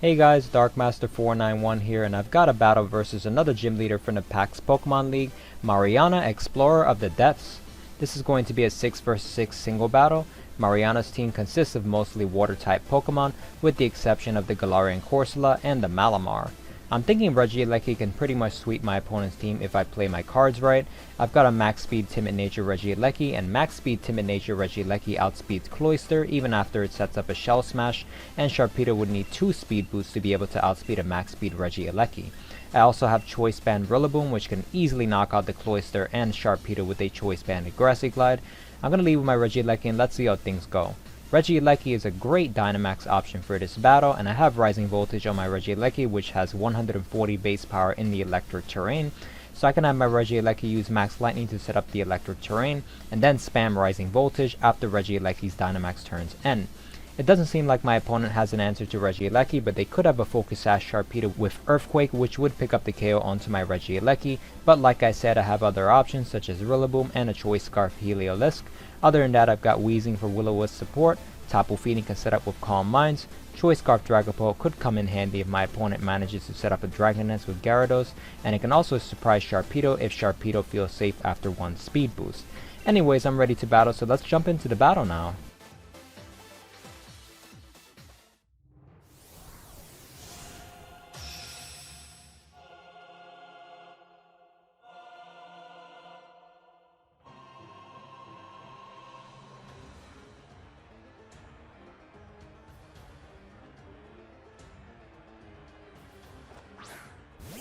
Hey guys, darkmaster491 here, and I've got a battle versus another gym leader from the PAX Pokémon League, Mariana, Explorer of the Depths. This is going to be a 6 vs 6 single battle. Mariana's team consists of mostly water-type Pokemon, with the exception of the Galarian Corsola and the Malamar. I'm thinking Regieleki can pretty much sweep my opponent's team if I play my cards right. I've got a max speed Timid Nature Regieleki, and max speed Timid Nature Regieleki outspeeds Cloyster even after it sets up a Shell Smash, and Sharpedo would need 2 speed boosts to be able to outspeed a max speed Regieleki. I also have Choice Band Rillaboom, which can easily knock out the Cloyster and Sharpedo with a Choice Band Aggressive Glide. I'm going to leave with my Regieleki and let's see how things go. Regieleki is a great Dynamax option for this battle, and I have Rising Voltage on my Regieleki, which has 140 base power in the electric terrain, so I can have my Regieleki use Max Lightning to set up the electric terrain, and then spam Rising Voltage after Regieleki's Dynamax turns end. It doesn't seem like my opponent has an answer to Regieleki, but they could have a Focus Sash Sharpedo with Earthquake, which would pick up the KO onto my Regieleki, but like I said, I have other options such as Rillaboom and a Choice Scarf Heliolisk. Other than that, I've got Weezing for Will-O-Wisp support, Tapu Fini can set up with Calm Minds, Choice Scarf Dragapult could come in handy if my opponent manages to set up a Dragon Dance with Gyarados, and it can also surprise Sharpedo if Sharpedo feels safe after one speed boost. Anyways, I'm ready to battle, so let's jump into the battle now.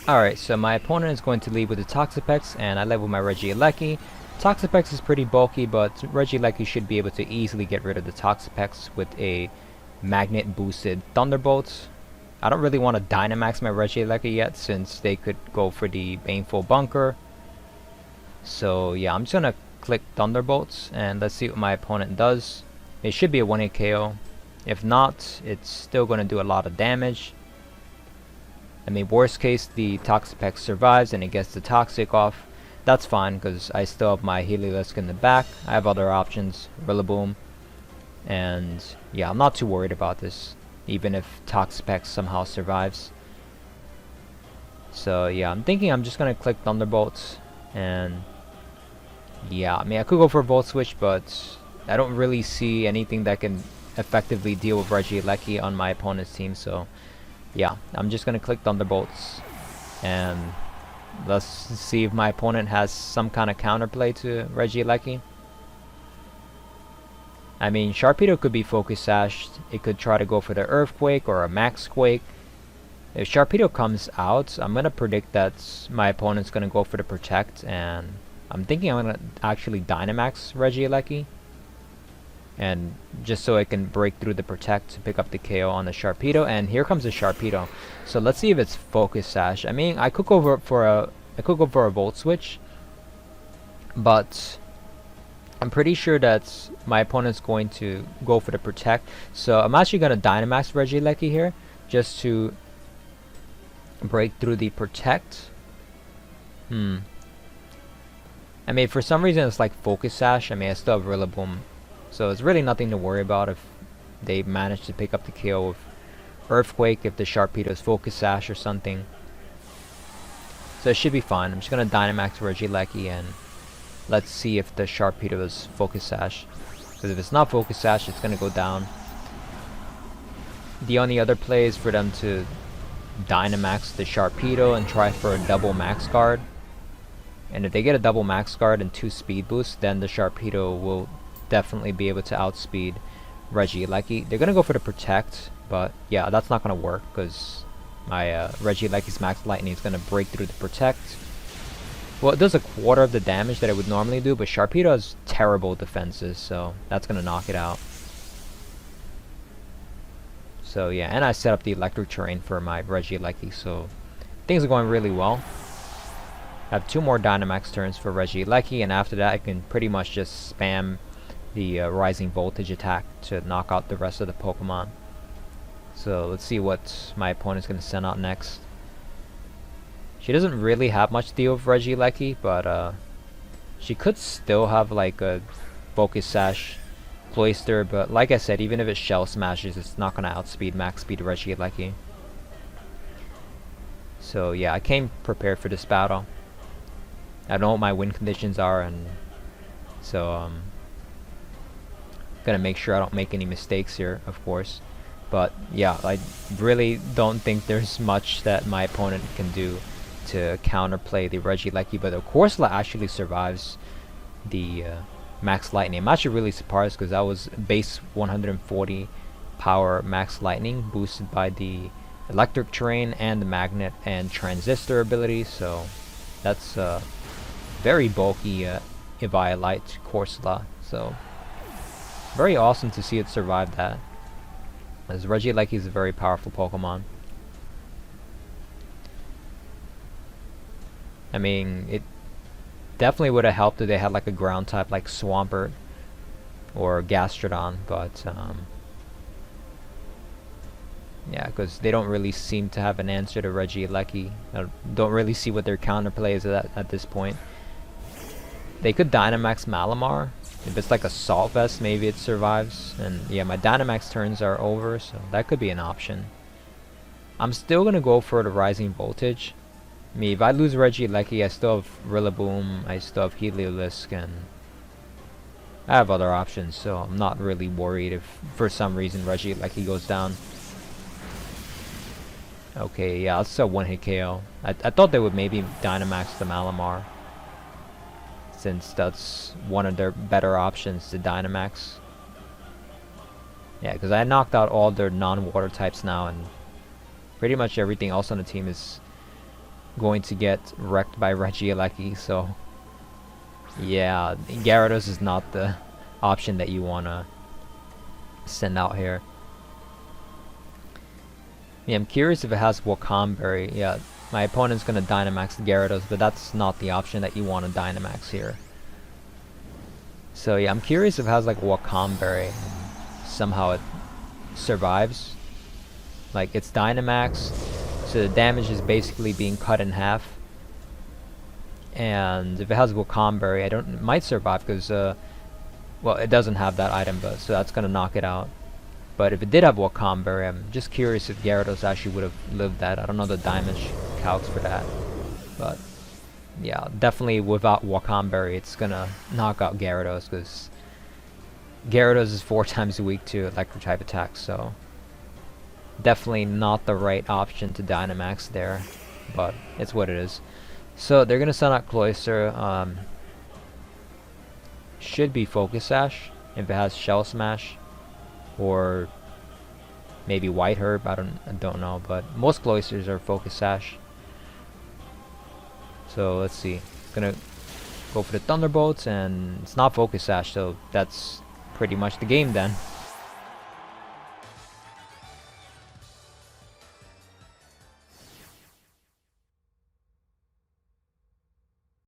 Alright, so my opponent is going to lead with the Toxapex, and I led with my Regieleki. Toxapex is pretty bulky, but Regieleki should be able to easily get rid of the Toxapex with a Magnet boosted Thunderbolts. I don't really want to Dynamax my Regieleki yet, since they could go for the Baneful Bunker. So yeah, I'm just gonna click Thunderbolts, and let's see what my opponent does. It should be a 1-hit KO. If not, it's still gonna do a lot of damage. I mean, worst case, the Toxapex survives and it gets the Toxic off. That's fine, because I still have my Heliolisk in the back. I have other options, Rillaboom. And yeah, I'm not too worried about this, even if Toxapex somehow survives. So yeah, I'm thinking I'm just going to click Thunderbolts. And yeah, I mean, I could go for a Volt Switch, but I don't really see anything that can effectively deal with Regieleki on my opponent's team, so yeah, I'm just gonna click Thunderbolts, and let's see if my opponent has some kind of counterplay to Regieleki. I mean, Sharpedo could be Focus Sashed, it could try to go for the Earthquake or a Max Quake. If Sharpedo comes out, I'm gonna predict that my opponent's gonna go for the Protect, and I'm thinking I'm gonna actually Dynamax Regieleki, and just so it can break through the Protect to pick up the KO on the Sharpedo. And here comes the Sharpedo. So let's see if it's Focus Sash. I mean, I could go for a Volt Switch, but I'm pretty sure that my opponent's going to go for the Protect. So I'm actually gonna Dynamax Regieleki here just to break through the Protect. I mean, for some reason it's like Focus Sash. I mean, I still have Rillaboom, so it's really nothing to worry about if they manage to pick up the KO with Earthquake, if the Sharpedo is Focus Sash or something. So it should be fine. I'm just going to Dynamax Regieleki, and let's see if the Sharpedo is Focus Sash. Because if it's not Focus Sash, it's going to go down. The only other play is for them to Dynamax the Sharpedo and try for a double Max Guard. And if they get a double Max Guard and 2 speed boosts, then the Sharpedo will definitely be able to outspeed Regieleki. They're gonna go for the Protect, but yeah, that's not gonna work because my Regieleki's Max Lightning is gonna break through the Protect. Well, it does a quarter of the damage that it would normally do, but Sharpedo has terrible defenses, so that's gonna knock it out. So yeah, and I set up the electric terrain for my Regieleki, so things are going really well. I have 2 more Dynamax turns for Regieleki, and after that I can pretty much just spam the Rising Voltage attack to knock out the rest of the Pokemon. So let's see what my opponent's going to send out next. She doesn't really have much to deal with Regieleki, but she could still have like a Focus Sash Cloyster, but like I said, even if it Shell Smashes, it's not going to outspeed max speed Regieleki. So yeah, I came prepared for this battle. I know what my win conditions are, and so gonna make sure I don't make any mistakes here, of course. But yeah, I really don't think there's much that my opponent can do to counterplay the Regieleki, but of course Corsola actually survives the Max Lightning. I'm actually really surprised because that was base 140 power Max Lightning boosted by the electric terrain and the magnet and transistor ability, so that's very bulky Eviolite Corsola, so very awesome to see it survive that, as Regieleki is a very powerful Pokemon. I mean, it definitely would have helped if they had like a ground type like Swampert or Gastrodon, but yeah, because they don't really seem to have an answer to Regieleki. I don't really see what their counterplay is at this point. They could Dynamax Malamar. If it's like a Salt Vest, maybe it survives. And yeah, my Dynamax turns are over, so that could be an option. I'm still gonna go for the Rising Voltage. I mean, if I lose Regieleki, I still have Rillaboom, I still have Heliolisk, and I have other options, so I'm not really worried if for some reason Regieleki goes down. Okay, yeah, that's a one-hit KO. I thought they would maybe Dynamax the Malamar, since that's one of their better options to Dynamax. Yeah, because I knocked out all their non-water types now, and pretty much everything else on the team is going to get wrecked by Regieleki, so yeah, Gyarados is not the option that you want to send out here. Yeah, I'm curious if it has Wakamberry. Yeah, my opponent's going to Dynamax Gyarados, but that's not the option that you want to Dynamax here. So yeah, I'm curious if it has like Wakamberry. Somehow it survives. Like, it's Dynamax, so the damage is basically being cut in half. And if it has Wakamberry, it might survive because, well, it doesn't have that item, but so that's going to knock it out. But if it did have Wakamberry, I'm just curious if Gyarados actually would have lived that. I don't know the damage calcs for that. But yeah, definitely without Wakamberry, it's gonna knock out Gyarados, because Gyarados is 4 times weak to electric type attacks, so definitely not the right option to Dynamax there. But it's what it is. So they're gonna send out Cloyster. Should be Focus Sash if it has Shell Smash. Or maybe White Herb, I don't know, but most Cloysters are Focus Sash. So let's see. Gonna go for the Thunderbolts, and it's not Focus Sash, so that's pretty much the game then.